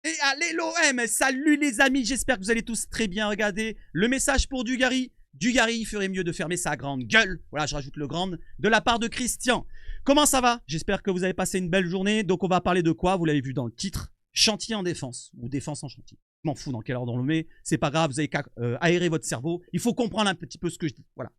Et allez l'OM. Salut les amis, j'espère que vous allez tous très bien. Regardez le message pour Dugarry. Dugarry, il ferait mieux de fermer sa grande gueule. Voilà, je rajoute le grande de la part de Christian. Comment ça va? J'espère que vous avez passé une belle journée. Donc on va parler de quoi? Vous l'avez vu dans le titre. Chantier en défense ou défense en chantier. Je m'en fous dans quel ordre on le met. C'est pas grave, vous avez qu'à aérer votre cerveau. Il faut comprendre un petit peu ce que je dis. Voilà.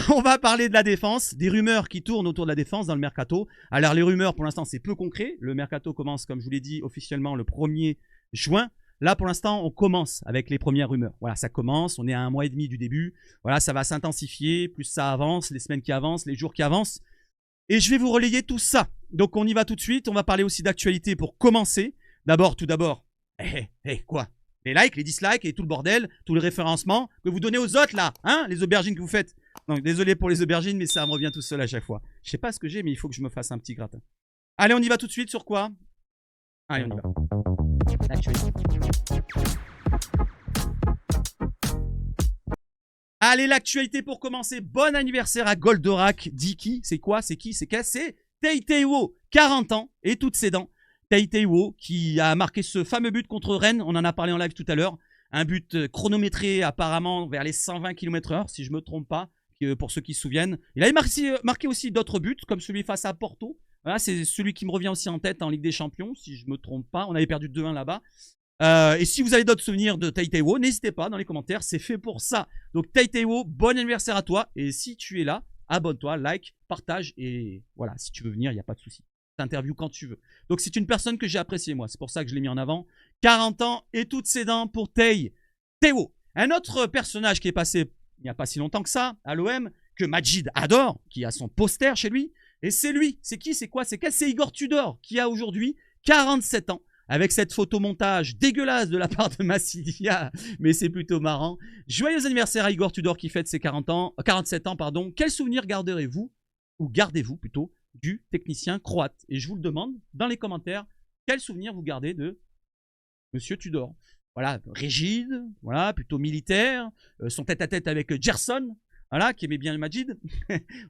On va parler de la défense, des rumeurs qui tournent autour de la défense dans le mercato. Alors les rumeurs pour l'instant c'est peu concret. Le mercato commence comme je vous l'ai dit officiellement le 1er juin. Là pour l'instant on commence avec les premières rumeurs. Voilà, ça commence, on est à 1 mois et demi du début. Voilà, ça va s'intensifier, plus ça avance, les semaines qui avancent, les jours qui avancent. Et je vais vous relayer tout ça. Donc on y va tout de suite, on va parler aussi d'actualité pour commencer. Tout d'abord, quoi? Les likes, les dislikes et tout le bordel, tout le référencement que vous donnez aux autres là, hein, les aubergines que vous faites. Donc désolé pour les aubergines, mais ça me revient tout seul à chaque fois. Je sais pas ce que j'ai, mais il faut que je me fasse un petit gratin. Allez, on y va tout de suite sur quoi? Allez, on y va. L'actualité. Allez, l'actualité pour commencer. Bon anniversaire à Goldorak. Diki, c'est quoi? C'est qui? C'est qu'est-ce? C'est Teiteiwo, 40 ans et toutes ses dents. Teiteiwo qui a marqué ce fameux but contre Rennes. On en a parlé en live tout à l'heure. Un but chronométré apparemment vers les 120 km/h, si je ne me trompe pas, pour ceux qui se souviennent. Il avait marqué aussi d'autres buts, comme celui face à Porto. Voilà, c'est celui qui me revient aussi en tête en Ligue des Champions, si je ne me trompe pas. On avait perdu 2-1 là-bas. Et si vous avez d'autres souvenirs de Teiteiwo, n'hésitez pas dans les commentaires, c'est fait pour ça. Donc Teiteiwo, bon anniversaire à toi. Et si tu es là, abonne-toi, like, partage. Et voilà, si tu veux venir, il n'y a pas de souci. T'interview quand tu veux. Donc c'est une personne que j'ai appréciée moi, c'est pour ça que je l'ai mis en avant. 40 ans et toutes ses dents pour Teiteiwo. Un autre personnage qui est passé il n'y a pas si longtemps que ça à l'OM, que Majid adore, qui a son poster chez lui. Et c'est lui, c'est qui, c'est quoi, c'est quel? C'est Igor Tudor qui a aujourd'hui 47 ans. Avec cette photomontage dégueulasse de la part de Massilia, mais c'est plutôt marrant. Joyeux anniversaire à Igor Tudor qui fête ses 47 ans. Pardon. Quel souvenir garderez-vous, ou gardez-vous plutôt, du technicien croate? Et je vous le demande dans les commentaires, quel souvenir vous gardez de Monsieur Tudor? Voilà, rigide, voilà, plutôt militaire, son tête-à-tête avec Gerson, voilà, qui aimait bien le Majid,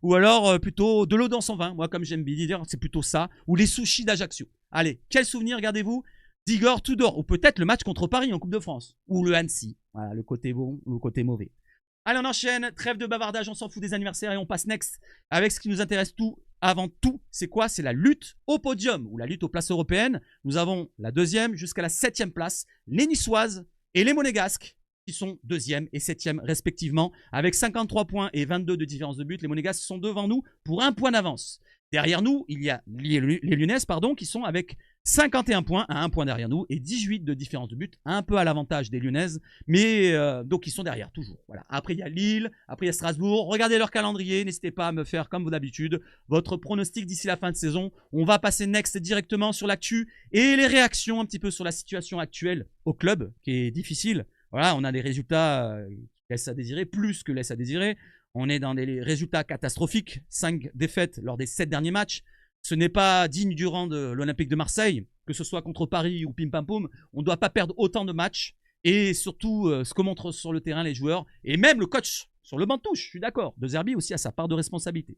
ou alors plutôt de l'eau dans son vin. Moi, comme j'aime bien dire, c'est plutôt ça, ou les sushis d'Ajaccio. Allez, quel souvenir gardez-vous d'Igor Tudor? Ou peut-être le match contre Paris en Coupe de France, ou le Annecy, voilà, le côté bon ou le côté mauvais. Allez, on enchaîne, trêve de bavardage, on s'en fout des anniversaires et on passe next avec ce qui nous intéresse avant tout, c'est quoi? C'est la lutte au podium ou la lutte aux places européennes. Nous avons la 2e jusqu'à la 7e place, les Niçoises et les Monégasques qui sont 2e et 7e respectivement avec 53 points et 22 de différence de but. Les Monégasques sont devant nous pour 1 point d'avance. Derrière nous, il y a les Lyonnaises qui sont avec 51 points à 1 point derrière nous et 18 de différence de but, un peu à l'avantage des Lyonnaises, mais donc ils sont derrière toujours. Voilà. Après il y a Lille, après il y a Strasbourg. Regardez leur calendrier, n'hésitez pas à me faire comme d'habitude votre pronostic d'ici la fin de saison. On va passer next directement sur l'actu et les réactions un petit peu sur la situation actuelle au club qui est difficile. Voilà, on a des résultats qui laissent à désirer, plus que laissent à désirer. On est dans des résultats catastrophiques, 5 défaites lors des 7 derniers matchs. Ce n'est pas digne du rang de l'Olympique de Marseille, que ce soit contre Paris ou Pim Pam Poum. On ne doit pas perdre autant de matchs. Et surtout, ce que montrent sur le terrain les joueurs, et même le coach sur le banc de touche, je suis d'accord. De Zerbi aussi a sa part de responsabilité.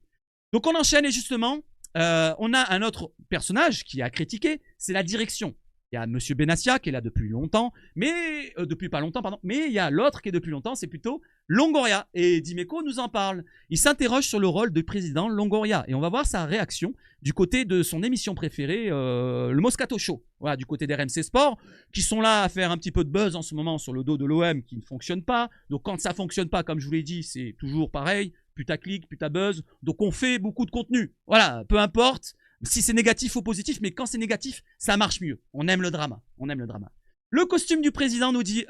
Donc on enchaîne et justement, on a un autre personnage qui a critiqué, c'est la direction. Il y a M. Benassia qui est là depuis longtemps, mais depuis pas longtemps, pardon. Mais il y a l'autre qui est depuis longtemps, c'est plutôt Longoria. Et Dimeco nous en parle. Il s'interroge sur le rôle du président Longoria. Et on va voir sa réaction du côté de son émission préférée, le Moscato Show. Voilà, du côté des RMC Sport, qui sont là à faire un petit peu de buzz en ce moment sur le dos de l'OM qui ne fonctionne pas. Donc quand ça fonctionne pas, comme je vous l'ai dit, c'est toujours pareil. Putaclic, putabuzz. Donc on fait beaucoup de contenu. Voilà, peu importe. Si c'est négatif ou positif, mais quand c'est négatif, ça marche mieux. On aime le drama. On aime le drama. Le costume du président nous dit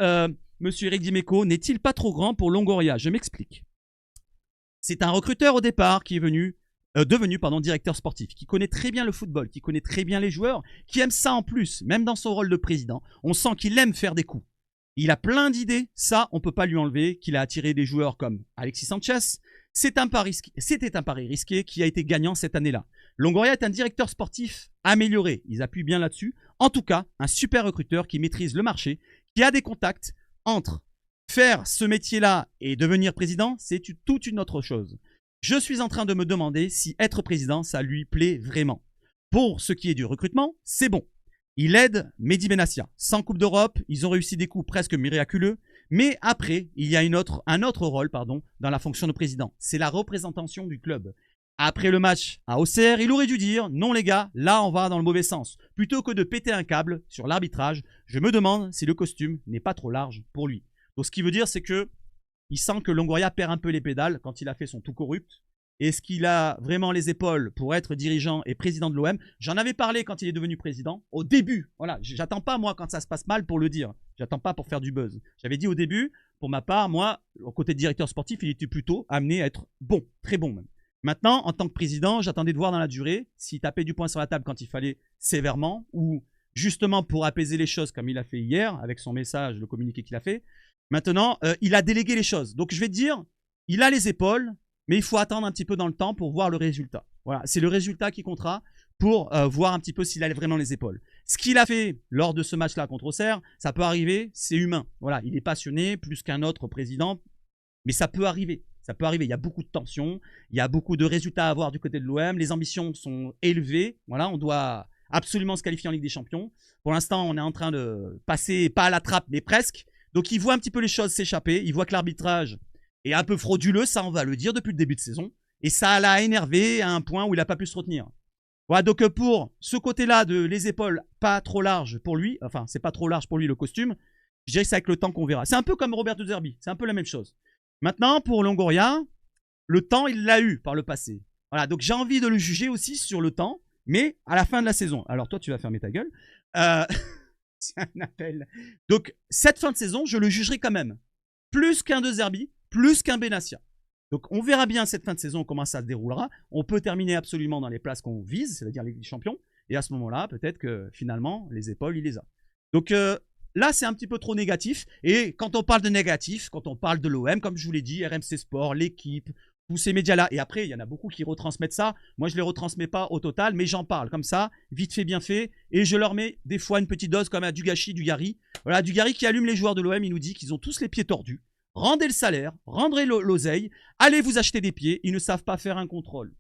Monsieur Eric Dimeco, n'est-il pas trop grand pour Longoria? Je m'explique. C'est un recruteur au départ qui est devenu directeur sportif, qui connaît très bien le football, qui connaît très bien les joueurs, qui aime ça en plus, même dans son rôle de président. On sent qu'il aime faire des coups. Il a plein d'idées, ça on ne peut pas lui enlever, qu'il a attiré des joueurs comme Alexis Sanchez. C'était un pari risqué qui a été gagnant cette année-là. Longoria est un directeur sportif amélioré, ils appuient bien là-dessus. En tout cas, un super recruteur qui maîtrise le marché, qui a des contacts entre faire ce métier-là et devenir président, c'est toute une autre chose. Je suis en train de me demander si être président, ça lui plaît vraiment. Pour ce qui est du recrutement, c'est bon. Il aide Mehdi Benassia. Sans Coupe d'Europe, ils ont réussi des coups presque miraculeux. Mais après, il y a un autre rôle dans la fonction de président. C'est la représentation du club. Après le match à Auxerre, il aurait dû dire « Non les gars, là on va dans le mauvais sens ». Plutôt que de péter un câble sur l'arbitrage, je me demande si le costume n'est pas trop large pour lui. Donc ce qui veut dire, c'est que il sent que Longoria perd un peu les pédales quand il a fait son tout corrupt. Est-ce qu'il a vraiment les épaules pour être dirigeant et président de l'OM? J'en avais parlé quand il est devenu président. Au début, voilà, j'attends pas moi quand ça se passe mal pour le dire. J'attends pas pour faire du buzz. J'avais dit au début, pour ma part, moi, au côté de directeur sportif, il était plutôt amené à être bon, très bon même. Maintenant, en tant que président, j'attendais de voir dans la durée s'il tapait du poing sur la table quand il fallait sévèrement ou justement pour apaiser les choses comme il a fait hier avec son message, le communiqué qu'il a fait. Maintenant, il a délégué les choses. Donc je vais te dire, il a les épaules, mais il faut attendre un petit peu dans le temps pour voir le résultat. Voilà, c'est le résultat qui comptera pour voir un petit peu s'il a vraiment les épaules. Ce qu'il a fait lors de ce match-là contre Auxerre, ça peut arriver, c'est humain. Voilà, il est passionné plus qu'un autre président, mais ça peut arriver. Ça peut arriver, il y a beaucoup de tensions, il y a beaucoup de résultats à avoir du côté de l'OM, les ambitions sont élevées, voilà, on doit absolument se qualifier en Ligue des Champions. Pour l'instant, on est en train de passer, pas à la trappe, mais presque. Donc il voit un petit peu les choses s'échapper, il voit que l'arbitrage est un peu frauduleux, ça on va le dire depuis le début de saison, et ça l'a énervé à un point où il n'a pas pu se retenir. Voilà, donc pour ce côté-là de les épaules pas trop larges pour lui, enfin c'est pas trop large pour lui le costume, je dirais que c'est avec le temps qu'on verra. C'est un peu comme Roberto De Zerbi, c'est un peu la même chose. Maintenant, pour Longoria, le temps, il l'a eu par le passé. Voilà, donc j'ai envie de le juger aussi sur le temps, mais à la fin de la saison. Alors toi, tu vas fermer ta gueule. C'est un appel. Donc, cette fin de saison, je le jugerai quand même. Plus qu'un De Zerbi, plus qu'un Benassia. Donc, on verra bien cette fin de saison comment ça se déroulera. On peut terminer absolument dans les places qu'on vise, c'est-à-dire les champions. Et à ce moment-là, peut-être que finalement, les épaules, il les a. Donc, là, c'est un petit peu trop négatif. Et quand on parle de négatif, quand on parle de l'OM, comme je vous l'ai dit, RMC Sport, l'équipe, tous ces médias-là. Et après, il y en a beaucoup qui retransmettent ça. Moi, je ne les retransmets pas au total, mais j'en parle comme ça, vite fait, bien fait. Et je leur mets des fois une petite dose comme à Dugashi, Dugarry. Voilà, Dugarry qui allume les joueurs de l'OM. Il nous dit qu'ils ont tous les pieds tordus. Rendez le salaire, rendez l'oseille, allez vous acheter des pieds. Ils ne savent pas faire un contrôle.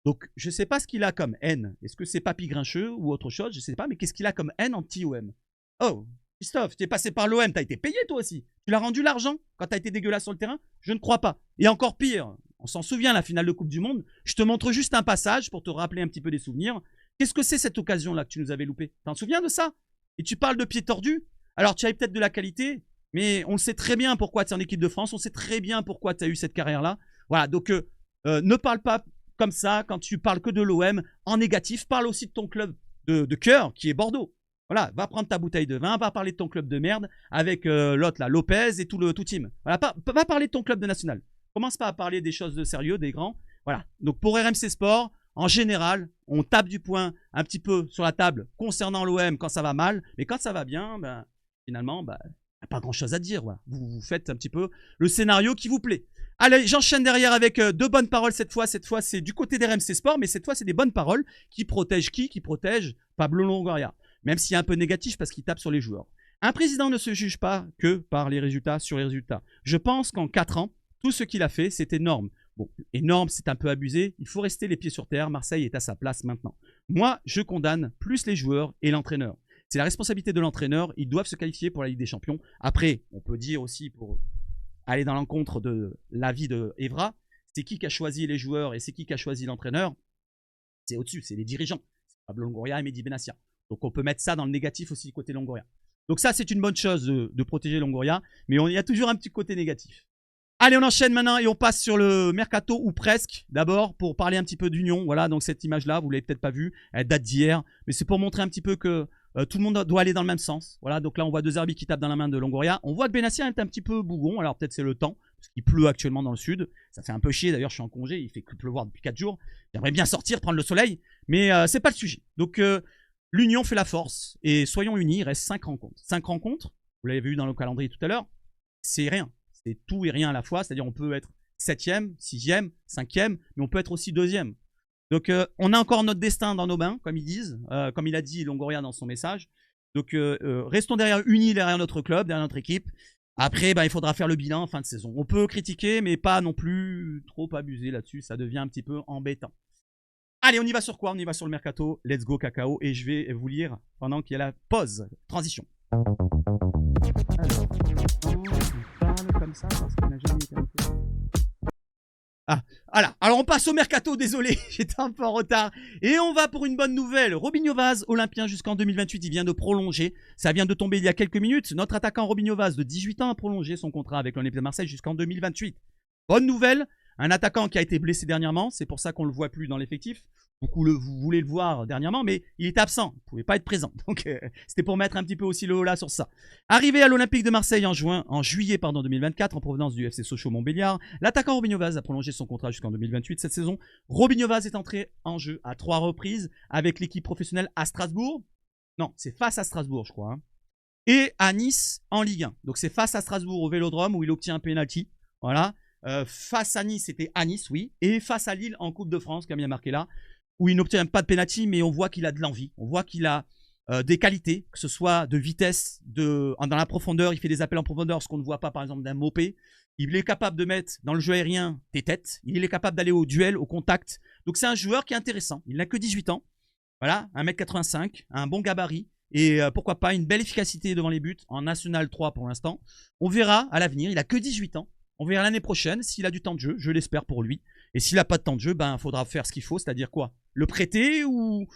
Donc, je ne sais pas ce qu'il a comme haine. Est-ce que c'est Papy Grincheux ou autre chose? Je ne sais pas, mais qu'est-ce qu'il a comme haine anti-OM? Oh, Christophe, tu es passé par l'OM, tu as été payé toi aussi. Tu l'as rendu l'argent quand tu as été dégueulasse sur le terrain? Je ne crois pas. Et encore pire, on s'en souvient, la finale de Coupe du Monde. Je te montre juste un passage pour te rappeler un petit peu des souvenirs. Qu'est-ce que c'est cette occasion-là que tu nous avais loupé? T'en souviens de ça? Et tu parles de pieds tordus? Alors, tu avais peut-être de la qualité, mais on sait très bien pourquoi tu es en équipe de France. On sait très bien pourquoi tu as eu cette carrière-là. Voilà, donc ne parle pas comme ça quand tu parles que de l'OM en négatif. Parle aussi de ton club de cœur qui est Bordeaux. Voilà, va prendre ta bouteille de vin, va parler de ton club de merde avec l'autre là, Lopez et tout team. Voilà, va parler de ton club de national. Commence pas à parler des choses de sérieux, des grands. Voilà, donc pour RMC Sport, en général, on tape du poing un petit peu sur la table concernant l'OM quand ça va mal, mais quand ça va bien, ben, finalement, ben, il n'y a pas grand-chose à dire. Voilà. Vous faites un petit peu le scénario qui vous plaît. Allez, j'enchaîne derrière avec deux bonnes paroles cette fois. Cette fois, c'est du côté d'RMC Sport, mais cette fois, c'est des bonnes paroles qui protègent qui? Qui protègent Pablo Longoria. Même s'il est un peu négatif parce qu'il tape sur les joueurs. Un président ne se juge pas que par les résultats sur les résultats. Je pense qu'en 4 ans, tout ce qu'il a fait, c'est énorme. Bon, énorme, c'est un peu abusé. Il faut rester les pieds sur terre. Marseille est à sa place maintenant. Moi, je condamne plus les joueurs et l'entraîneur. C'est la responsabilité de l'entraîneur. Ils doivent se qualifier pour la Ligue des Champions. Après, on peut dire aussi, pour aller dans l'encontre de l'avis de Evra, c'est qui a choisi les joueurs et c'est qui a choisi l'entraîneur? C'est au-dessus, c'est les dirigeants. C'est Pablo Longoria et Mehdi Benassia. Donc on peut mettre ça dans le négatif aussi côté Longoria. Donc ça, c'est une bonne chose de protéger Longoria, mais il y a toujours un petit côté négatif. Allez, on enchaîne maintenant et on passe sur le mercato ou presque. D'abord, pour parler un petit peu d'Union. Voilà, donc cette image-là, vous l'avez peut-être pas vue, elle date d'hier, mais c'est pour montrer un petit peu que tout le monde doit aller dans le même sens. Voilà, donc là, on voit De Zerbi qui tape dans la main de Longoria. On voit que Benassia est un petit peu bougon, alors peut-être c'est le temps, parce qu'il pleut actuellement dans le sud. Ça fait un peu chier, d'ailleurs, je suis en congé, il fait que pleuvoir depuis 4 jours. J'aimerais bien sortir, prendre le soleil, mais c'est pas le sujet. Donc, l'union fait la force, et soyons unis, il reste 5 rencontres. 5 rencontres, vous l'avez vu dans le calendrier tout à l'heure, c'est rien. C'est tout et rien à la fois, c'est-à-dire on peut être 7e, 6e, 5e, mais on peut être aussi 2e. Donc on a encore notre destin dans nos mains, comme ils disent, comme il a dit Longoria dans son message. Donc restons unis derrière notre club, derrière notre équipe. Après, il faudra faire le bilan en fin de saison. On peut critiquer, mais pas non plus trop abuser là-dessus, ça devient un petit peu embêtant. Allez, on y va sur quoi? On y va sur le mercato. Let's go cacao. Et je vais vous lire pendant qu'il y a la pause. Transition. Alors, on parle comme ça parce qu'il n'a jamais été un peu... Ah, voilà. Alors on passe au mercato, désolé, j'étais un peu en retard. Et on va pour une bonne nouvelle. Robinho Vaz, Olympien jusqu'en 2028, il vient de prolonger. Ça vient de tomber il y a quelques minutes. Notre attaquant Robinho Vaz, de 18 ans, a prolongé son contrat avec l'Olympique de Marseille jusqu'en 2028. Bonne nouvelle, un attaquant qui a été blessé dernièrement, c'est pour ça qu'on ne le voit plus dans l'effectif. Beaucoup vous voulez le voir dernièrement, mais il était absent, il ne pouvait pas être présent. Donc c'était pour mettre un petit peu aussi le haut là sur ça. Arrivé à l'Olympique de Marseille en juillet 2024, en provenance du FC Sochaux-Montbéliard, l'attaquant Robinho Vaz a prolongé son contrat jusqu'en 2028. Cette saison, Robinho Vaz est entré en jeu à 3 reprises avec l'équipe professionnelle à Strasbourg. Non, c'est face à Strasbourg, je crois. Hein. Et à Nice en Ligue 1. Donc c'est face à Strasbourg au Vélodrome où il obtient un penalty. Voilà. Face à Nice, c'était à Nice, oui. Et face à Lille en Coupe de France, comme il a marqué là, où il n'obtient pas de penalty, mais on voit qu'il a de l'envie. On voit qu'il a des qualités, que ce soit de vitesse, dans la profondeur. Il fait des appels en profondeur, ce qu'on ne voit pas par exemple d'un Mopé. Il est capable de mettre dans le jeu aérien des têtes. Il est capable d'aller au duel, au contact. Donc c'est un joueur qui est intéressant. Il n'a que 18 ans. Voilà, 1m85, un bon gabarit. Et pourquoi pas une belle efficacité devant les buts en National 3 pour l'instant. On verra à l'avenir, il a que 18 ans. On verra l'année prochaine s'il a du temps de jeu, je l'espère pour lui. Et s'il n'a pas de temps de jeu, ben il faudra faire ce qu'il faut, c'est-à-dire quoi? Le prêter ou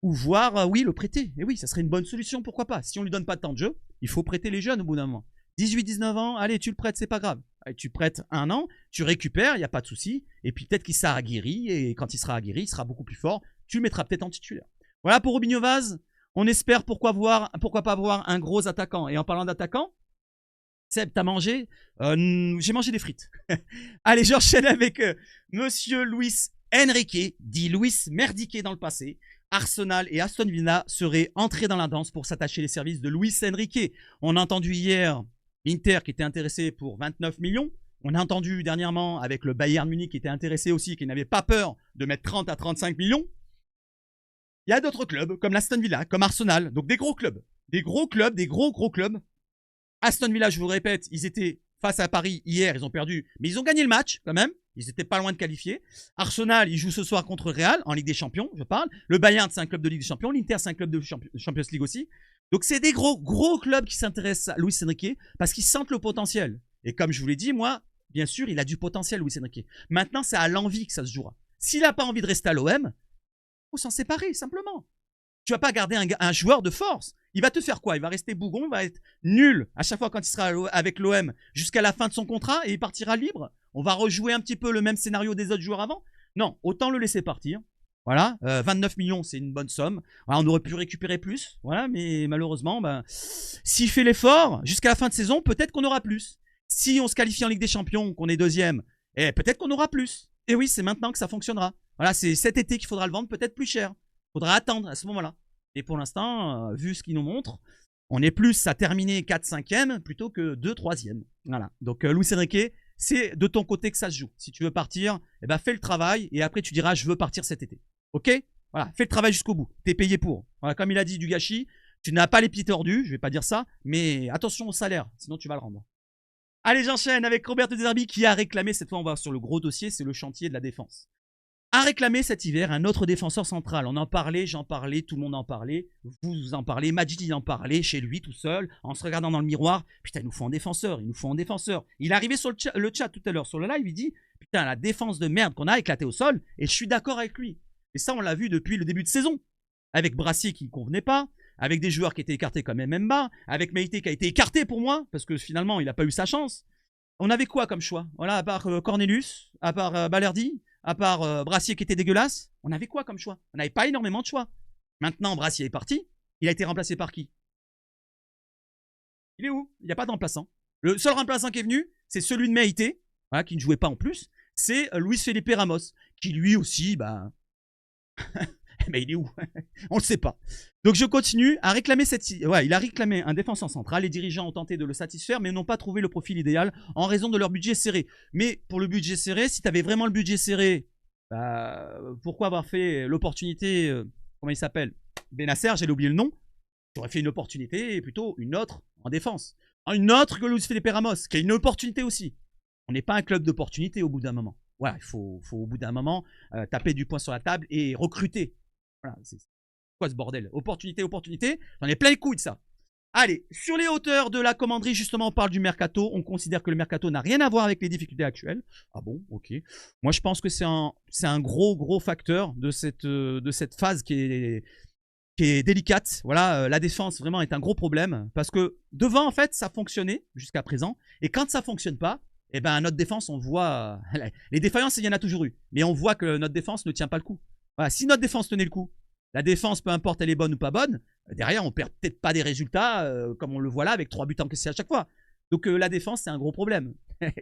voir, oui, le prêter. Et oui, ça serait une bonne solution, pourquoi pas? Si on lui donne pas de temps de jeu, il faut prêter les jeunes au bout d'un moment. 18-19 ans, allez, tu le prêtes, c'est pas grave. Allez, tu prêtes 1 an, tu récupères, il n'y a pas de souci. Et puis peut-être qu'il sera aguerri, et quand il sera aguerri, il sera beaucoup plus fort. Tu le mettras peut-être en titulaire. Voilà pour Robinho Vaz. On espère pourquoi pas voir un gros attaquant. Et en parlant d'attaquant, Seb, t'as mangé? J'ai mangé des frites. Allez, j'enchaîne avec Monsieur Luis Enrique, dit Luis Merdique dans le passé. Arsenal et Aston Villa seraient entrés dans la danse pour s'attacher les services de Luis Enrique. On a entendu hier l'Inter qui était intéressé pour 29 millions. On a entendu dernièrement avec le Bayern Munich qui était intéressé aussi, qui n'avait pas peur de mettre 30 à 35 millions. Il y a d'autres clubs comme l'Aston Villa, comme Arsenal, donc des gros clubs. Des gros clubs, des gros clubs. Aston Villa, je vous le répète, ils étaient face à Paris hier, ils ont perdu, mais ils ont gagné le match quand même. Ils n'étaient pas loin de qualifier. Arsenal, ils jouent ce soir contre Real en Ligue des Champions, je parle. Le Bayern, c'est un club de Ligue des Champions. L'Inter, c'est un club de Champions League aussi. Donc, c'est des gros clubs qui s'intéressent à Luis Enrique parce qu'ils sentent le potentiel. Et comme je vous l'ai dit, moi, bien sûr, il a du potentiel, Luis Enrique. Maintenant, c'est à l'envie que ça se jouera. S'il n'a pas envie de rester à l'OM, il faut s'en séparer, simplement. Tu vas pas garder un joueur de force. Il va te faire quoi? Il va rester bougon, il va être nul à chaque fois quand il sera avec l'OM jusqu'à la fin de son contrat et il partira libre. On va rejouer un petit peu le même scénario des autres joueurs avant. Non, autant le laisser partir. Voilà, 29 millions, c'est une bonne somme. Voilà, on aurait pu récupérer plus, voilà, mais malheureusement, ben, s'il fait l'effort jusqu'à la fin de saison, peut-être qu'on aura plus. Si on se qualifie en Ligue des Champions, qu'on est deuxième, peut-être qu'on aura plus. Et oui, c'est maintenant que ça fonctionnera. Voilà, c'est cet été qu'il faudra le vendre peut-être plus cher. Il faudra attendre à ce moment-là. Et pour l'instant, vu ce qu'il nous montre, on est plus à terminer 4-5e plutôt que 2-3e. Voilà. Donc, Luis Enrique, c'est de ton côté que ça se joue. Si tu veux partir, eh ben, fais le travail et après tu diras je veux partir cet été. Ok? Voilà, fais le travail jusqu'au bout. T'es payé pour. Voilà, comme il a dit du gâchis, tu n'as pas les pieds tordus, je vais pas dire ça, mais attention au salaire, sinon tu vas le rendre. Allez, j'enchaîne avec Roberto De Zerbi qui a réclamé, cette fois on va sur le gros dossier, c'est le chantier de la défense. A réclamé cet hiver un autre défenseur central. On en parlait, j'en parlais, tout le monde en parlait. Vous en parlez, Majid en parlait chez lui tout seul, en se regardant dans le miroir. Putain, il nous faut un défenseur, il nous faut un défenseur. Il est arrivé sur le chat tout à l'heure, sur le live, il dit putain, la défense de merde qu'on a éclaté au sol, et je suis d'accord avec lui. Et ça, on l'a vu depuis le début de saison. Avec Brassier qui ne convenait pas, avec des joueurs qui étaient écartés comme Mbemba, avec Meïté qui a été écarté pour moi, parce que finalement, il n'a pas eu sa chance. On avait quoi comme choix? Voilà, à part Cornelius, à part Balerdi, à part Brassier qui était dégueulasse, on avait quoi comme choix? On n'avait pas énormément de choix. Maintenant, Brassier est parti. Il a été remplacé par qui? Il est où? Il n'y a pas de remplaçant. Le seul remplaçant qui est venu, c'est celui de Meïté, voilà, qui ne jouait pas en plus. C'est Luis Felipe Ramos, qui lui aussi, bah... mais il est où? On le sait pas. Donc je continue à réclamer il a réclamé un défenseur central. Les dirigeants ont tenté de le satisfaire, mais n'ont pas trouvé le profil idéal en raison de leur budget serré. Mais pour le budget serré, si tu avais vraiment le budget serré, bah, pourquoi avoir fait l'opportunité, comment il s'appelle? Benasser, j'ai oublié le nom. Tu aurais fait une opportunité et plutôt une autre en défense. Une autre que Luis Felipe Ramos, qui a une opportunité aussi. On n'est pas un club d'opportunité au bout d'un moment. voilà, il faut au bout d'un moment taper du poing sur la table et recruter. Voilà, c'est quoi ce bordel? Opportunité, opportunité. J'en ai plein les couilles de ça. Allez, sur les hauteurs de la commanderie, justement, on parle du mercato. On considère que le mercato n'a rien à voir avec les difficultés actuelles. Ah bon, ok. Moi, je pense que c'est un gros facteur de cette phase qui est délicate. Voilà, la défense vraiment est un gros problème parce que devant, en fait, ça fonctionnait jusqu'à présent. Et quand ça fonctionne pas, eh ben, notre défense, on voit... les défaillances, il y en a toujours eu. Mais on voit que notre défense ne tient pas le coup. Voilà, si notre défense tenait le coup, la défense, peu importe elle est bonne ou pas bonne, derrière, on perd peut-être pas des résultats comme on le voit là avec 3 buts encaissés à chaque fois. Donc la défense, c'est un gros problème.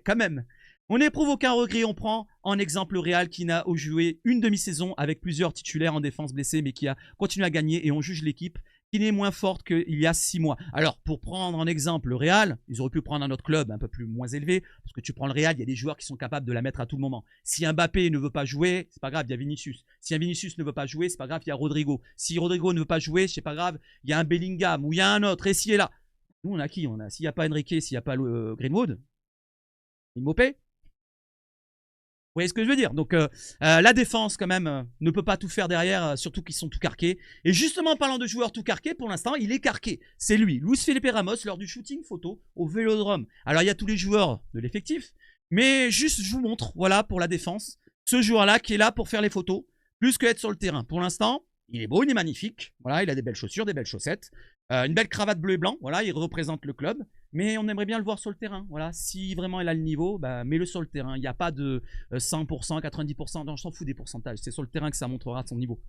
Quand même. On n'éprouve aucun regret. On prend en exemple le Real qui n'a joué une demi-saison avec plusieurs titulaires en défense blessés, mais qui a continué à gagner. Et on juge l'équipe qui n'est moins forte qu'il y a 6 mois. Alors, pour prendre en exemple le Real, ils auraient pu prendre un autre club un peu plus moins élevé, parce que tu prends le Real, il y a des joueurs qui sont capables de la mettre à tout moment. Si un Mbappé ne veut pas jouer, c'est pas grave, il y a Vinicius. Si un Vinicius ne veut pas jouer, c'est pas grave, il y a Rodrigo. Si Rodrigo ne veut pas jouer, c'est pas grave, il y a un Bellingham ou il y a un autre, et s'il est là. Nous, on a qui? S'il n'y a pas Enrique, s'il n'y a pas Greenwood, Mbappé. Vous voyez ce que je veux dire? Donc la défense quand même ne peut pas tout faire derrière, surtout qu'ils sont tout carqués. Et justement en parlant de joueurs tout carqués, pour l'instant il est carqué. C'est lui, Luis Felipe Ramos, lors du shooting photo au Vélodrome. Alors il y a tous les joueurs de l'effectif, mais juste je vous montre, voilà pour la défense, ce joueur-là qui est là pour faire les photos, plus que être sur le terrain. Pour l'instant, il est beau, il est magnifique. Voilà, il a des belles chaussures, des belles chaussettes. Une belle cravate bleu et blanc, voilà, il représente le club. Mais on aimerait bien le voir sur le terrain. Voilà, si vraiment il a le niveau, bah, mets-le sur le terrain. Il n'y a pas de 100%, 90%. Non, je s'en fous des pourcentages. C'est sur le terrain que ça montrera son niveau.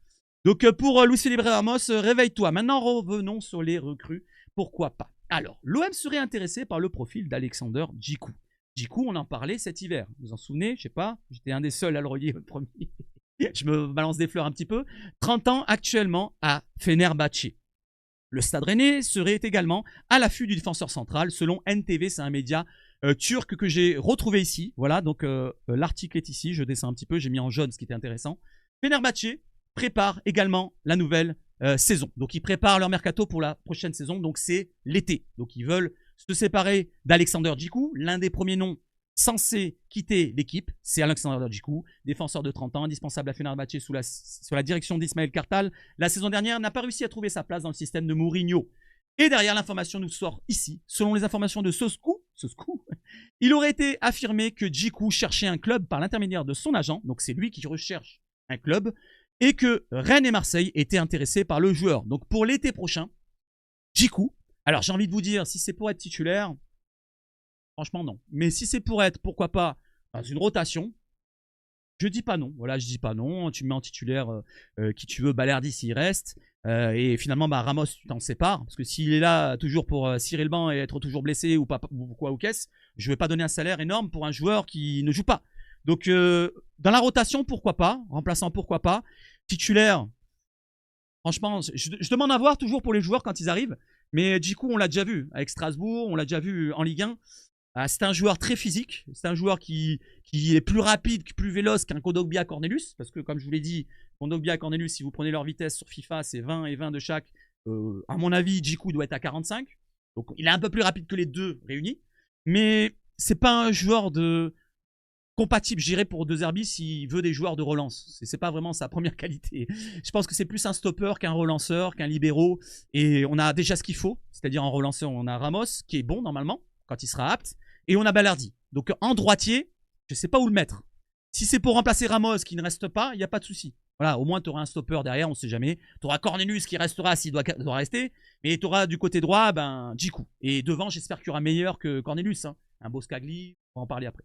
Donc pour Luis Felipe Ramos, réveille-toi. Maintenant, revenons sur les recrues. Pourquoi pas? Alors, l'OM serait intéressé par le profil d'Alexander Djikou. Djikou, on en parlait cet hiver. Vous vous en souvenez? Je sais pas. J'étais un des seuls à le relier le premier. Je me balance des fleurs un petit peu. 30 ans actuellement à Fenerbahçe. Le Stade Rennais serait également à l'affût du défenseur central, selon NTV, c'est un média turc que j'ai retrouvé ici. Voilà, donc l'article est ici, je descends un petit peu, j'ai mis en jaune ce qui était intéressant. Fenerbahçe prépare également la nouvelle saison. Donc ils préparent leur mercato pour la prochaine saison, donc c'est l'été. Donc ils veulent se séparer d'Alexander Djikou, l'un des premiers noms censé quitter l'équipe, c'est Alexander Djikou, défenseur de 30 ans, indispensable à Fenerbahçe sous la direction d'Ismaël Kartal. La saison dernière, n'a pas réussi à trouver sa place dans le système de Mourinho. Et derrière, l'information nous sort ici. Selon les informations de Soskou, il aurait été affirmé que Djikou cherchait un club par l'intermédiaire de son agent, donc c'est lui qui recherche un club, et que Rennes et Marseille étaient intéressés par le joueur. Donc pour l'été prochain, Djikou, alors j'ai envie de vous dire, si c'est pour être titulaire, franchement, non. Mais si c'est pour être, pourquoi pas, dans une rotation, je dis pas non. Voilà, je dis pas non. Tu mets en titulaire qui tu veux, Balerdi s'il reste. Et finalement, bah, Ramos, tu t'en sépares. Parce que s'il est là toujours pour cirer le banc et être toujours blessé ou pas, ou quoi ou qu'est-ce, je vais pas donner un salaire énorme pour un joueur qui ne joue pas. Donc, dans la rotation, pourquoi pas. Remplaçant, pourquoi pas. Titulaire, franchement, je demande à voir toujours pour les joueurs quand ils arrivent. Mais Djikou, on l'a déjà vu avec Strasbourg, on l'a déjà vu en Ligue 1. C'est un joueur très physique, c'est un joueur qui est plus rapide, plus véloce qu'un Kondogbia Cornelius, parce que comme je vous l'ai dit, Kondogbia Cornelius, si vous prenez leur vitesse sur FIFA, c'est 20 et 20 de chaque. À mon avis, Djikou doit être à 45, donc il est un peu plus rapide que les deux réunis, mais c'est pas un joueur compatible, j'irais pour De Zerbi s'il veut des joueurs de relance. C'est pas vraiment sa première qualité. Je pense que c'est plus un stopper qu'un relanceur, qu'un libéraux, et on a déjà ce qu'il faut, c'est-à-dire en relanceur, on a Ramos, qui est bon normalement, quand il sera apte, et on a Balerdi. Donc en droitier, je ne sais pas où le mettre. Si c'est pour remplacer Ramos qui ne reste pas, il n'y a pas de souci. Voilà, au moins tu auras un stopper derrière, on ne sait jamais. Tu auras Cornelius qui restera s'il doit rester, mais tu auras du côté droit, ben, Djikou. Et devant, j'espère qu'il y aura meilleur que Cornelius. Hein. Un Boskagli, on va en parler après.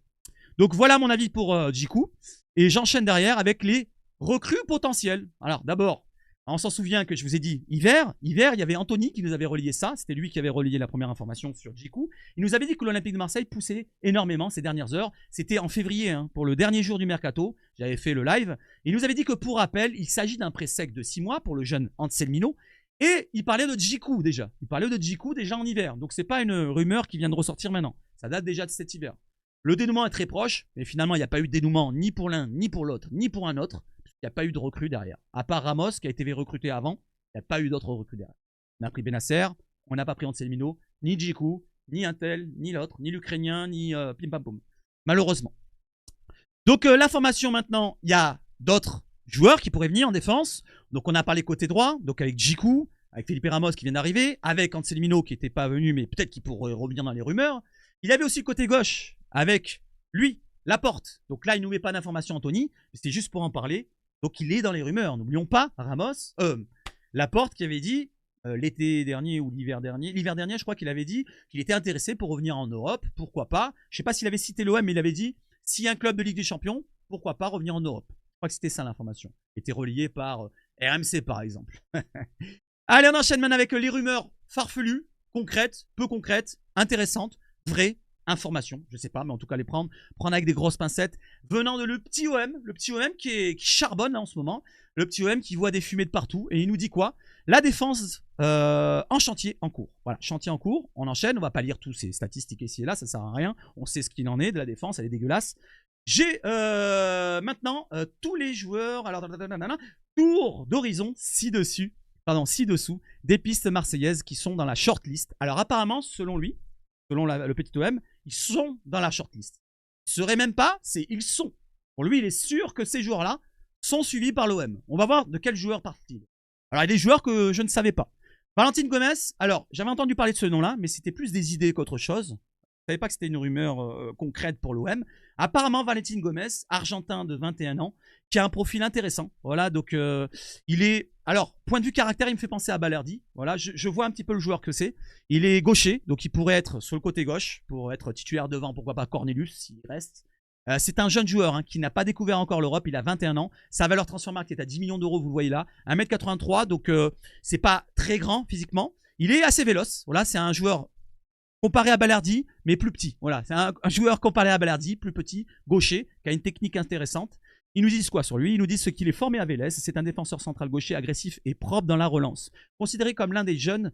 Donc voilà mon avis pour Djikou. Et j'enchaîne derrière avec les recrues potentielles. Alors d'abord, on s'en souvient que je vous ai dit hiver, il y avait Anthony qui nous avait relié ça. C'était lui qui avait relayé la première information sur Djikou. Il nous avait dit que l'Olympique de Marseille poussait énormément ces dernières heures. C'était en février, hein, pour le dernier jour du mercato. J'avais fait le live. Il nous avait dit que pour rappel, il s'agit d'un prêt sec de 6 mois pour le jeune Anselmino. Et il parlait de Djikou déjà. Il parlait de Djikou déjà en hiver. Donc c'est pas une rumeur qui vient de ressortir maintenant. Ça date déjà de cet hiver. Le dénouement est très proche, mais finalement il n'y a pas eu de dénouement ni pour l'un, ni pour l'autre, ni pour un autre. Il n'y a pas eu de recrue derrière. À part Ramos qui a été recruté avant, il n'y a pas eu d'autres recrues derrière. On a pris Benasser, on n'a pas pris Anselmino, ni Djikou, ni un tel, ni l'autre, ni l'Ukrainien, ni pim pam poum. Malheureusement. Donc l'information maintenant, il y a d'autres joueurs qui pourraient venir en défense. Donc on a parlé côté droit, donc avec Djikou, avec Felipe Ramos qui vient d'arriver, avec Anselmino qui n'était pas venu, mais peut-être qu'il pourrait revenir dans les rumeurs. Il avait aussi côté gauche, avec lui, Laporte. Donc là, il ne nous met pas d'informations, Anthony, mais c'était juste pour en parler. Donc il est dans les rumeurs. N'oublions pas, Laporte qui avait dit, l'été dernier ou l'hiver dernier, je crois qu'il avait dit qu'il était intéressé pour revenir en Europe. Pourquoi pas? Je ne sais pas s'il avait cité l'OM, mais il avait dit, s'il y a un club de Ligue des Champions, pourquoi pas revenir en Europe? Je crois que c'était ça l'information. Était relayé par RMC par exemple. Allez, on enchaîne maintenant avec les rumeurs farfelues, concrètes, peu concrètes, intéressantes, vraies, informations, je sais pas, mais en tout cas les prendre avec des grosses pincettes, venant de le petit OM qui charbonne là, en ce moment, le petit OM qui voit des fumées de partout, et il nous dit quoi? La défense en chantier en cours. Voilà, chantier en cours, on enchaîne, on va pas lire tous ces statistiques ici et là, ça sert à rien, on sait ce qu'il en est de la défense, elle est dégueulasse. J'ai maintenant tous les joueurs, alors tour d'horizon ci-dessous, des pistes marseillaises qui sont dans la shortlist. Alors apparemment, selon lui, selon le petit OM, ils sont dans la shortlist. Ils ne seraient même pas, c'est ils sont. Pour lui, il est sûr que ces joueurs-là sont suivis par l'OM. On va voir de quels joueurs partent-ils. Alors, il y a des joueurs que je ne savais pas. Valentine Gomez, alors, j'avais entendu parler de ce nom-là, mais c'était plus des idées qu'autre chose. Je ne savais pas que c'était une rumeur concrète pour l'OM. Apparemment, Valentine Gomez, argentin de 21 ans, qui a un profil intéressant. Voilà, donc il est... Alors, point de vue caractère, il me fait penser à Balerdi. Voilà, je vois un petit peu le joueur que c'est. Il est gaucher, donc il pourrait être sur le côté gauche, pour être titulaire devant, pourquoi pas Cornelius, s'il reste. C'est un jeune joueur qui n'a pas découvert encore l'Europe, il a 21 ans. Sa valeur transfermarkt est à 10 millions d'euros, vous le voyez là. 1m83, donc c'est pas très grand physiquement. Il est assez véloce, voilà, c'est un joueur comparé à Balerdi, mais plus petit. Voilà, c'est un joueur comparé à Balerdi, plus petit, gaucher, qui a une technique intéressante. Ils nous disent quoi sur lui? Ils nous disent qu'il est formé à Vélez. C'est un défenseur central gaucher agressif et propre dans la relance. Considéré comme l'un des jeunes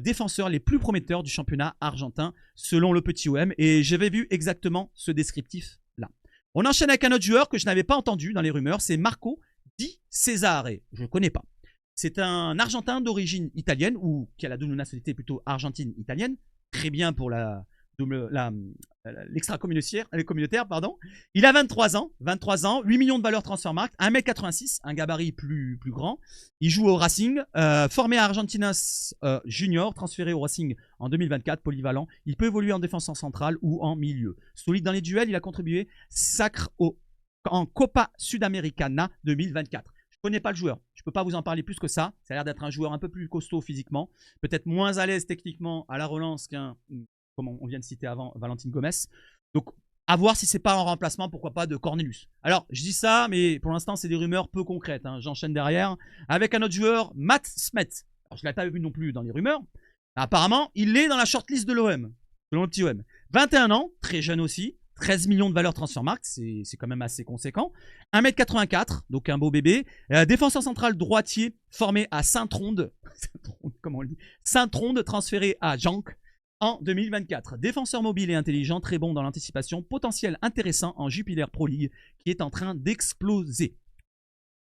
défenseurs les plus prometteurs du championnat argentin, selon le petit OM. Et j'avais vu exactement ce descriptif-là. On enchaîne avec un autre joueur que je n'avais pas entendu dans les rumeurs. C'est Marco Di Cesare. Je ne connais pas. C'est un Argentin d'origine italienne, ou qui a la double nationalité plutôt argentine-italienne. Très bien pour l'extra-communautaire, pardon. Il a 23 ans, 8 millions de valeur transfermarkt, 1m86, un gabarit plus grand. Il joue au Racing, formé à Argentinas Junior, transféré au Racing en 2024, polyvalent. Il peut évoluer en défense centrale ou en milieu. Solide dans les duels, il a contribué sacre en Copa Sudamericana 2024. Je ne connais pas le joueur, je ne peux pas vous en parler plus que ça. Ça a l'air d'être un joueur un peu plus costaud physiquement, peut-être moins à l'aise techniquement à la relance qu'un, comme on vient de citer avant, Valentine Gomez. Donc, à voir si c'est pas en remplacement, pourquoi pas, de Cornelius. Alors, je dis ça, mais pour l'instant, c'est des rumeurs peu concrètes. J'enchaîne derrière avec un autre joueur, Matt Smet. Alors, je ne l'avais pas vu non plus dans les rumeurs. Apparemment, il est dans la shortlist de l'OM, selon le petit OM. 21 ans, très jeune aussi. 13 millions de valeur transfermarkt, c'est quand même assez conséquent. 1m84, donc un beau bébé. Défenseur central droitier, formé à Saint-Tronde. Comment on le dit? Saint-Tronde, transféré à Jank en 2024. Défenseur mobile et intelligent, très bon dans l'anticipation. Potentiel intéressant en Jupiler Pro League, qui est en train d'exploser.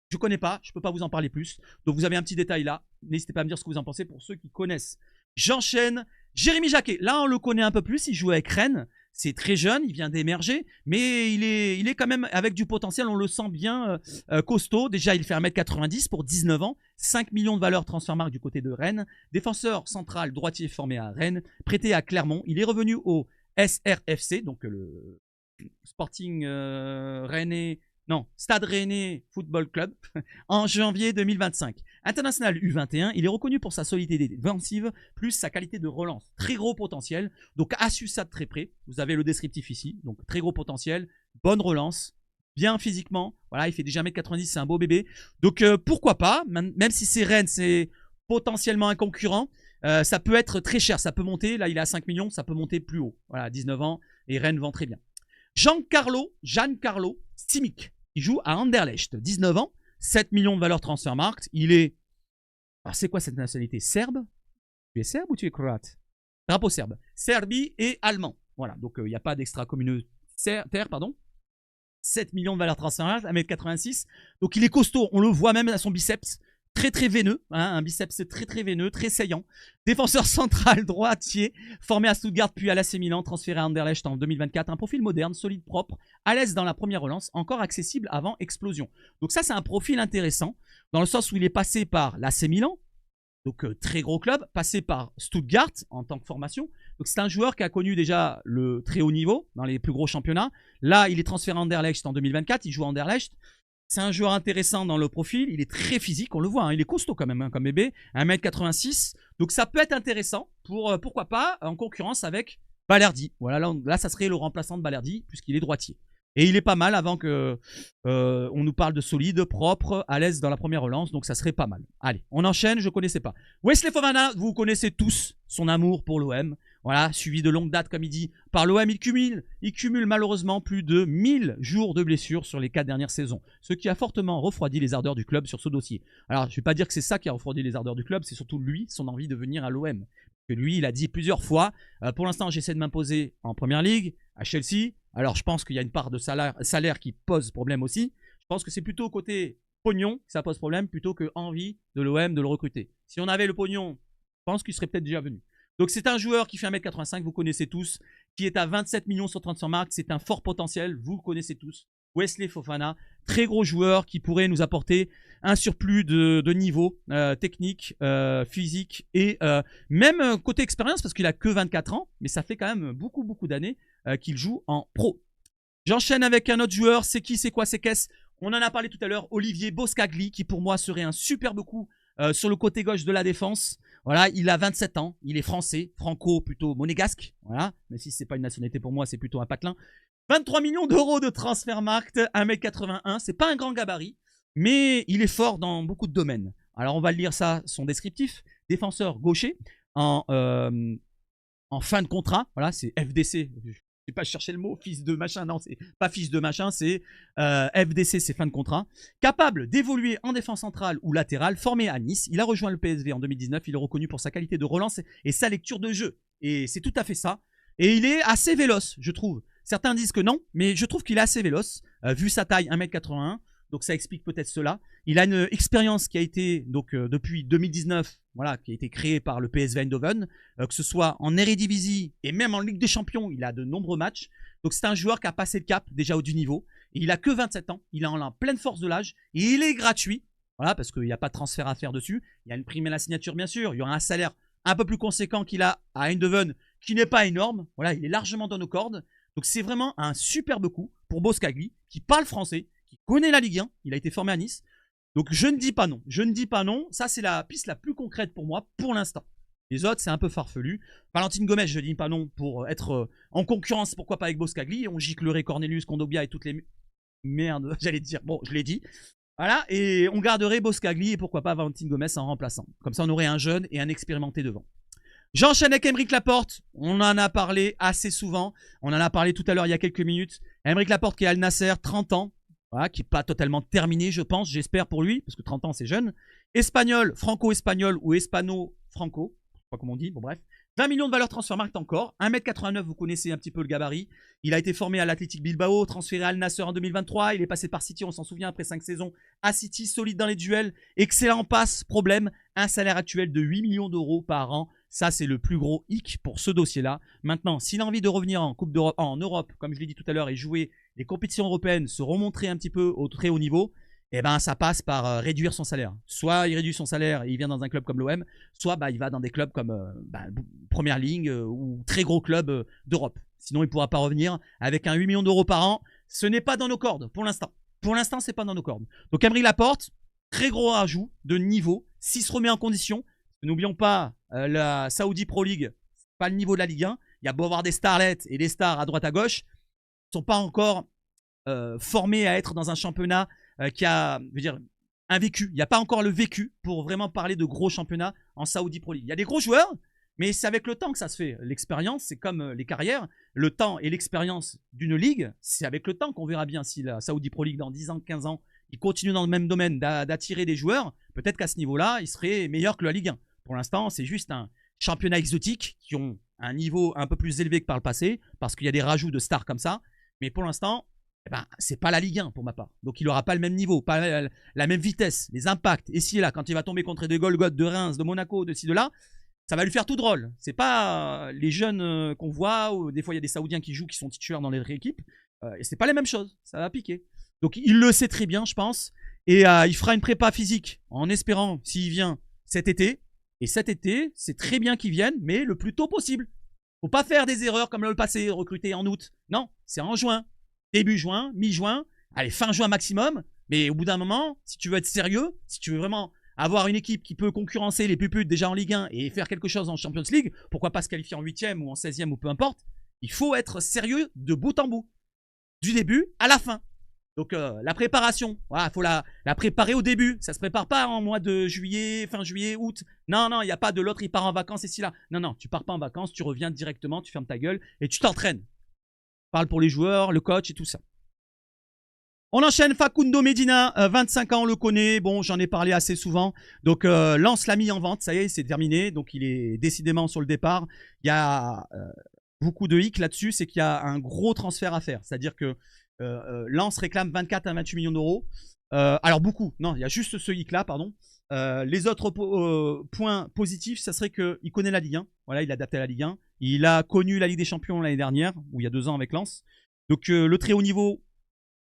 Je ne connais pas, je ne peux pas vous en parler plus. Donc vous avez un petit détail là. N'hésitez pas à me dire ce que vous en pensez pour ceux qui connaissent. J'enchaîne. Jérémy Jacquet, là on le connaît un peu plus, il joue avec Rennes. C'est très jeune, il vient d'émerger, mais il est quand même avec du potentiel, on le sent bien costaud. Déjà, il fait 1m90 pour 19 ans, 5 millions de valeur transfermarkt du côté de Rennes. Défenseur central droitier formé à Rennes, prêté à Clermont. Il est revenu au SRFC, donc le Sporting Rennais, non, Stade Rennais Football Club, en janvier 2025. International U21, il est reconnu pour sa solidité défensive, plus sa qualité de relance. Très gros potentiel, donc à suivre ça de très près. Vous avez le descriptif ici, donc très gros potentiel, bonne relance, bien physiquement. Voilà, il fait déjà 1m90, c'est un beau bébé. Donc pourquoi pas, même si c'est Rennes, c'est potentiellement un concurrent, ça peut être très cher, ça peut monter, là il est à 5 millions, ça peut monter plus haut. Voilà, 19 ans, et Rennes vend très bien. Giancarlo Simic, il joue à Anderlecht, 19 ans, 7 millions de valeur transfermarkt. Il est... Alors, c'est quoi cette nationalité? Serbe? Tu es serbe ou tu es croate? Drapeau serbe. Serbie et allemand. Voilà, donc il n'y a pas d'extra-communautaire, pardon. 7 millions de valeur transfermarkt, 1m86. Donc il est costaud, on le voit même à son biceps. très veineux, hein, un biceps très veineux, très saillant. Défenseur central droitier, formé à Stuttgart puis à l'AC Milan, transféré à Anderlecht en 2024. Un profil moderne, solide, propre, à l'aise dans la première relance, encore accessible avant explosion. Donc ça, c'est un profil intéressant, dans le sens où il est passé par l'AC Milan, donc très gros club, passé par Stuttgart en tant que formation. Donc c'est un joueur qui a connu déjà le très haut niveau dans les plus gros championnats. Là, il est transféré à Anderlecht en 2024, il joue à Anderlecht. C'est un joueur intéressant dans le profil, il est très physique, on le voit, hein, il est costaud quand même, hein, comme bébé, 1m86. Donc ça peut être intéressant pour, pourquoi pas, en concurrence avec Balerdi. Voilà, là, ça serait le remplaçant de Balerdi, puisqu'il est droitier. Et il est pas mal avant que on nous parle de solide, propre, à l'aise dans la première relance. Donc ça serait pas mal. Allez, on enchaîne, je ne connaissais pas. Wesley Fofana, vous connaissez tous son amour pour l'OM. Voilà, suivi de longue date, comme il dit, par l'OM. Il cumule malheureusement plus de 1000 jours de blessures sur les 4 dernières saisons. Ce qui a fortement refroidi les ardeurs du club sur ce dossier. Alors, je ne vais pas dire que c'est ça qui a refroidi les ardeurs du club, c'est surtout lui, son envie de venir à l'OM. Que lui, il a dit plusieurs fois, pour l'instant, j'essaie de m'imposer en Première Ligue, à Chelsea. Alors, je pense qu'il y a une part de salaire qui pose problème aussi. Je pense que c'est plutôt côté pognon que ça pose problème, plutôt que envie de l'OM de le recruter. Si on avait le pognon, je pense qu'il serait peut-être déjà venu. Donc, c'est un joueur qui fait 1m85, vous connaissez tous, qui est à 27 millions sur 30 marques. C'est un fort potentiel, vous le connaissez tous. Wesley Fofana, très gros joueur qui pourrait nous apporter un surplus de niveau technique, physique et même côté expérience, parce qu'il a que 24 ans, mais ça fait quand même beaucoup d'années qu'il joue en pro. J'enchaîne avec un autre joueur, c'est qui, c'est quoi, c'est qu'est-ce? On en a parlé tout à l'heure, Olivier Boscagli, qui pour moi serait un superbe coup sur le côté gauche de la défense. Voilà, il a 27 ans, il est français, franco plutôt monégasque, voilà, mais si c'est pas une nationalité pour moi, c'est plutôt un patelin. 23 millions d'euros de Transfermarkt, 1m81, c'est pas un grand gabarit, mais il est fort dans beaucoup de domaines. Alors on va lire ça, son descriptif. Défenseur gaucher en fin de contrat, voilà, c'est FDC. Je vais pas chercher le mot, fils de machin, non, c'est pas fils de machin, c'est FDC, c'est fin de contrat. Capable d'évoluer en défense centrale ou latérale, formé à Nice. Il a rejoint le PSV en 2019, il est reconnu pour sa qualité de relance et sa lecture de jeu. Et c'est tout à fait ça. Et il est assez véloce, je trouve. Certains disent que non, mais je trouve qu'il est assez véloce, vu sa taille 1m81. Donc ça explique peut-être cela. Il a une expérience qui a été, donc depuis 2019, voilà, qui a été créée par le PSV Eindhoven, que ce soit en Eredivisie et même en Ligue des Champions, il a de nombreux matchs. Donc c'est un joueur qui a passé le cap déjà au du niveau. Et il a que 27 ans, il est en pleine force de l'âge et il est gratuit. Voilà, parce qu'il n'y a pas de transfert à faire dessus. Il y a une prime à la signature, bien sûr. Il y aura un salaire un peu plus conséquent qu'il a à Eindhoven, qui n'est pas énorme. Voilà, il est largement dans nos cordes. Donc c'est vraiment un superbe coup pour Boscagli, qui parle français, qui connaît la Ligue 1, il a été formé à Nice. Donc je ne dis pas non, je ne dis pas non. Ça c'est la piste la plus concrète pour moi, pour l'instant. Les autres c'est un peu farfelu. Valentine Gomez, je ne dis pas non pour être en concurrence, pourquoi pas avec Boscagli. On giclerait Cornelius, Kondogbia et toutes les merdes, j'allais dire, bon je l'ai dit. Voilà, et on garderait Boscagli et pourquoi pas Valentine Gomez en remplaçant. Comme ça on aurait un jeune et un expérimenté devant. J'enchaîne avec Aymeric Laporte, on en a parlé assez souvent, on en a parlé tout à l'heure il y a quelques minutes. Aymeric Laporte qui est à Al Nasser, 30 ans, voilà, qui n'est pas totalement terminé je pense, j'espère pour lui, parce que 30 ans c'est jeune. Espagnol, franco-espagnol ou hispano-franco, je sais pas comment on dit, bon bref. 20 millions de valeur Transfermarkt encore, 1m89, vous connaissez un petit peu le gabarit. Il a été formé à l'Athletic Bilbao, transféré à Al Nasser en 2023, il est passé par City, on s'en souvient, après 5 saisons. À City, solide dans les duels, excellent en passe, problème, un salaire actuel de 8 millions d'euros par an. Ça, c'est le plus gros hic pour ce dossier-là. Maintenant, s'il a envie de revenir en Coupe d'Europe, en Europe, comme je l'ai dit tout à l'heure, et jouer les compétitions européennes, se remontrer un petit peu au très haut niveau, eh ben, ça passe par réduire son salaire. Soit il réduit son salaire et il vient dans un club comme l'OM, soit il va dans des clubs comme Première Ligue ou très gros clubs d'Europe. Sinon, il ne pourra pas revenir avec un 8 millions d'euros par an. Ce n'est pas dans nos cordes pour l'instant. Pour l'instant, ce n'est pas dans nos cordes. Donc, Aymeric Laporte, très gros ajout de niveau. S'il se remet en condition, n'oublions pas, la Saudi Pro League, c'est pas le niveau de la Ligue 1. Il y a beau avoir des starlets et des stars à droite à gauche, ils ne sont pas encore formés à être dans un championnat qui a, je veux dire, un vécu. Il n'y a pas encore le vécu pour vraiment parler de gros championnats en Saudi Pro League. Il y a des gros joueurs, mais c'est avec le temps que ça se fait. L'expérience, c'est comme les carrières. Le temps et l'expérience d'une ligue, c'est avec le temps qu'on verra bien si la Saudi Pro League, dans 10 ans, 15 ans, il continue dans le même domaine d'attirer des joueurs. Peut-être qu'à ce niveau-là, il serait meilleur que la Ligue 1. Pour l'instant, c'est juste un championnat exotique qui ont un niveau un peu plus élevé que par le passé, parce qu'il y a des rajouts de stars comme ça. Mais pour l'instant, eh ben, c'est pas la Ligue 1 pour ma part. Donc il aura pas le même niveau, pas la même vitesse, les impacts. Et si là, quand il va tomber contre des Golgoth de Reims, de Monaco, de ci, de là, ça va lui faire tout drôle. C'est pas les jeunes qu'on voit, ou des fois il y a des Saoudiens qui jouent, qui sont titulaires dans les rééquipes. Et c'est pas les mêmes choses. Ça va piquer. Donc il le sait très bien, je pense. Et il fera une prépa physique en espérant, s'il vient cet été. Et cet été, c'est très bien qu'il vienne, mais le plus tôt possible. Faut pas faire des erreurs comme le passé, recruter en août. Non, c'est en juin. Début juin, mi-juin, allez, fin juin maximum. Mais au bout d'un moment, si tu veux être sérieux, si tu veux vraiment avoir une équipe qui peut concurrencer les puputes déjà en Ligue 1 et faire quelque chose en Champions League, pourquoi pas se qualifier en 8e ou en 16e ou peu importe, il faut être sérieux de bout en bout. Du début à la fin. Donc la préparation, voilà, faut la préparer au début. Ça se prépare pas en mois de juillet, fin juillet, août. Non, non, il n'y a pas de l'autre, il part en vacances et si là. Non, non, tu pars pas en vacances, tu reviens directement, tu fermes ta gueule et tu t'entraînes. Parle pour les joueurs, le coach et tout ça. On enchaîne Facundo Medina, 25 ans, on le connaît. Bon, j'en ai parlé assez souvent. Donc, Lens l'a mis en vente, ça y est, c'est terminé. Donc, il est décidément sur le départ. Il y a beaucoup de hic là-dessus, c'est qu'il y a un gros transfert à faire. C'est-à-dire que Lens réclame 24 à 28 millions d'euros. Alors, beaucoup. Non, il y a juste ce hic-là, pardon. Les autres points positifs, ça serait qu'il connaît la Ligue 1. Voilà, il est adapté à la Ligue 1. Il a connu la Ligue des Champions l'année dernière, ou il y a 2 ans avec Lens. Donc le très haut niveau,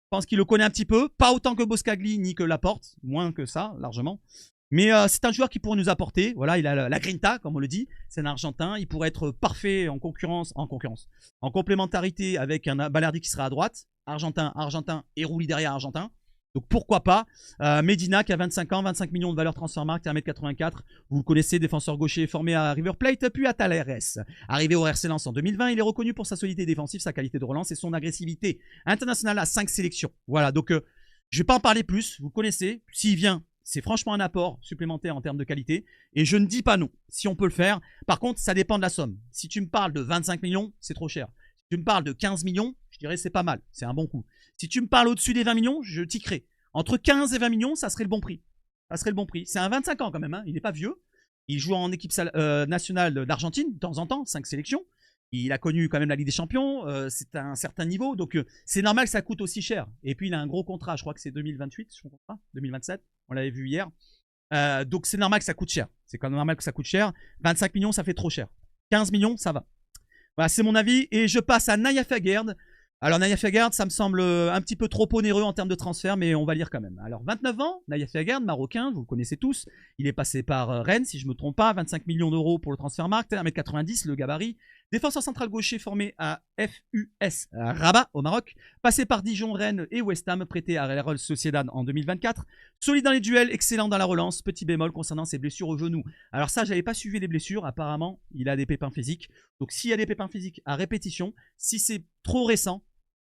je pense qu'il le connaît un petit peu. Pas autant que Boskagli ni que Laporte, moins que ça, largement. Mais c'est un joueur qui pourrait nous apporter. Voilà, il a la grinta, comme on le dit. C'est un Argentin. Il pourrait être parfait en complémentarité avec un Balerdi qui sera à droite. Argentin et Rouli derrière Argentin. Donc pourquoi pas. Medina qui a 25 ans, 25 millions de valeur Transfermarkt, 1m84. Vous le connaissez, défenseur gaucher formé à River Plate puis à Talleres. Arrivé au RC Lens en 2020, il est reconnu pour sa solidité défensive, sa qualité de relance et son agressivité internationale à 5 sélections. Voilà, donc je vais pas en parler plus, vous le connaissez. S'il vient, c'est franchement un apport supplémentaire en termes de qualité. Et je ne dis pas non, si on peut le faire. Par contre, ça dépend de la somme. Si tu me parles de 25 millions, c'est trop cher. Si tu me parles de 15 millions, je dirais c'est pas mal, c'est un bon coup. Si tu me parles au-dessus des 20 millions, je tickerai. Entre 15 et 20 millions, ça serait le bon prix. Ça serait le bon prix. C'est un 25 ans quand même, hein. Il n'est pas vieux. Il joue en équipe nationale d'Argentine, de temps en temps, 5 sélections. Il a connu quand même la Ligue des Champions. C'est à un certain niveau. Donc, c'est normal que ça coûte aussi cher. Et puis, il a un gros contrat. Je crois que c'est 2028, son contrat. 2027. On l'avait vu hier. Donc, c'est normal que ça coûte cher. C'est quand même normal que ça coûte cher. 25 millions, ça fait trop cher. 15 millions, ça va. Voilà, c'est mon avis. Et je passe à Naya Fagerd. Alors, Naya Fagerd, ça me semble un petit peu trop onéreux en termes de transfert, mais on va lire quand même. Alors, 29 ans, Naya Fagerd, marocain, vous le connaissez tous. Il est passé par Rennes, si je ne me trompe pas. 25 millions d'euros pour le Transfermarkt, 1m90, le gabarit. Défenseur central gaucher formé à FUS Rabat, au Maroc. Passé par Dijon, Rennes et West Ham, prêté à Real Sociedad en 2024. Solide dans les duels, excellent dans la relance. Petit bémol concernant ses blessures au genou. Alors ça, j'avais pas suivi les blessures. Apparemment, il a des pépins physiques. Donc, s'il y a des pépins physiques à répétition, si c'est trop récent,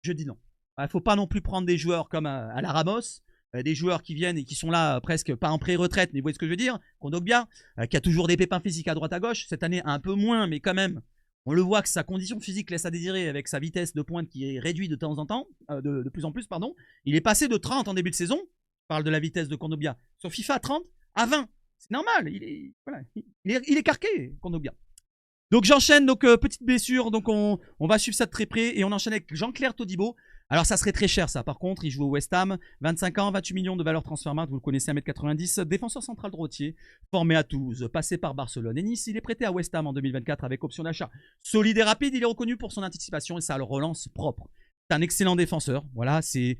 je dis non. Il ne faut pas non plus prendre des joueurs comme à la Ramos, des joueurs qui viennent et qui sont là presque pas en pré-retraite, mais vous voyez ce que je veux dire. Kondogbia, qui a toujours des pépins physiques à droite à gauche. Cette année, un peu moins, mais quand même, on le voit que sa condition physique laisse à désirer avec sa vitesse de pointe qui est réduite de temps en temps, de plus en plus, pardon. Il est passé de 30 en début de saison, je parle de la vitesse de Kondogbia, sur FIFA 30 à 20. C'est normal, il est carqué, Kondogbia. Donc j'enchaîne, donc petite blessure, donc on va suivre ça de très près et on enchaîne avec Jean-Claire Todibo. Alors ça serait très cher ça, par contre il joue au West Ham, 25 ans, 28 millions de valeur Transfermarkt, vous le connaissez, 1m90, défenseur central droitier, formé à Toulouse, passé par Barcelone et Nice, il est prêté à West Ham en 2024 avec option d'achat. Solide et rapide, il est reconnu pour son anticipation et sa relance propre. C'est un excellent défenseur, voilà, c'est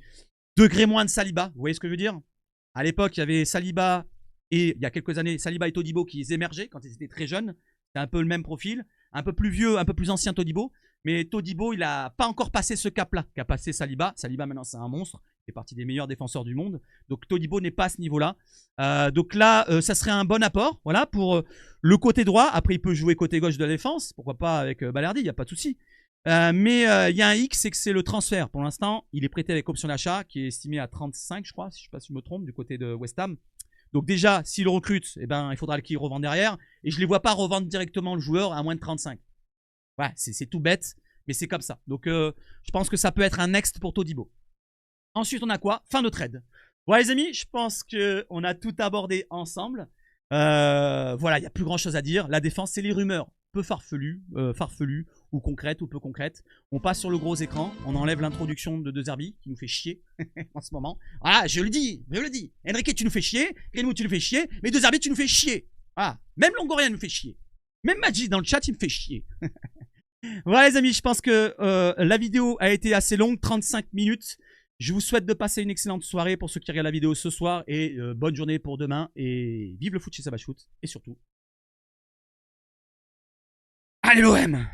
degré moins de Saliba, vous voyez ce que je veux dire? À l'époque il y avait Saliba et il y a quelques années, Saliba et Todibo qui émergeaient quand ils étaient très jeunes. C'est un peu le même profil, un peu plus vieux, un peu plus ancien Todibo. Mais Todibo, il n'a pas encore passé ce cap-là qu'a passé Saliba. Saliba, maintenant, c'est un monstre. Il fait partie des meilleurs défenseurs du monde. Donc, Todibo n'est pas à ce niveau-là. Donc là, ça serait un bon apport voilà, pour le côté droit. Après, il peut jouer côté gauche de la défense. Pourquoi pas avec Balerdi, il n'y a pas de souci. Mais il y a un hic, c'est que c'est le transfert. Pour l'instant, il est prêté avec option d'achat qui est estimé à 35, je crois, si je ne sais pas si je me trompe, du côté de West Ham. Donc déjà, s'il le recrute, eh ben, il faudra qu'il revende derrière. Et je ne les vois pas revendre directement le joueur à moins de 35. Ouais, c'est tout bête, mais c'est comme ça. Donc je pense que ça peut être un next pour Todibo. Ensuite, on a quoi? Fin de trade. Voilà les amis, je pense qu'on a tout abordé ensemble. Voilà, il n'y a plus grand chose à dire. La défense, c'est les rumeurs peu farfelues. ou concrètes ou peu concrètes. On passe sur le gros écran, on enlève l'introduction de De Zerbi qui nous fait chier en ce moment. Ah, je le dis. Enrique, tu nous fais chier, Greenwood, tu nous fais chier, mais De Zerbi, tu nous fais chier. Ah, même Longoria nous fait chier. Même Maggi dans le chat, il me fait chier. Voilà les amis, je pense que la vidéo a été assez longue, 35 minutes. Je vous souhaite de passer une excellente soirée pour ceux qui regardent la vidéo ce soir et bonne journée pour demain et vive le foot chez Sabachout et surtout allez l'OM.